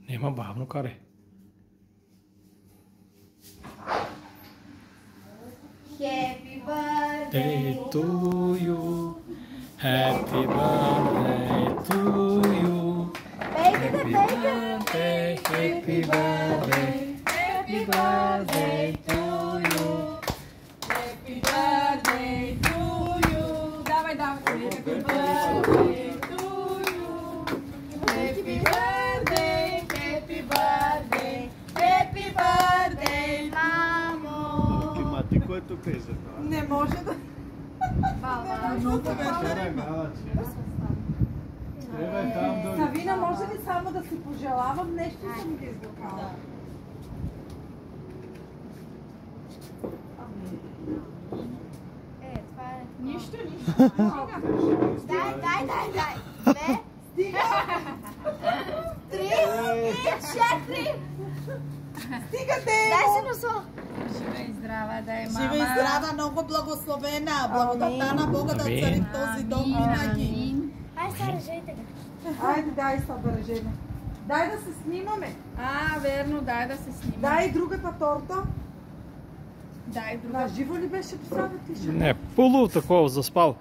Нема бавно карай. Happy birthday To you. Happy birthday to you. Happy birthday, happy birthday, happy birthday to you. Happy birthday to you. Давай. Happy birthday to you. Happy birthday, happy birthday, happy birthday, мамо. Ти който пише? Не може да... Савина, може ли само да си пожелавам нещо, съм ги изглукала? Нищо. Дай. 2, Стига! 3 и 4. Стигате! Дай си носло. Жива и здрава да е, мама. Жива и здрава, много благословена. Благодата на Бога да цари в този дом винаги. Ай, сега режете го. Айде, дай са да режеме. Дай да се снимаме. Верно, дай да се снима. Дай другата торта. Дай друга. На живо ли беше посада ти? Не, полу такова заспал.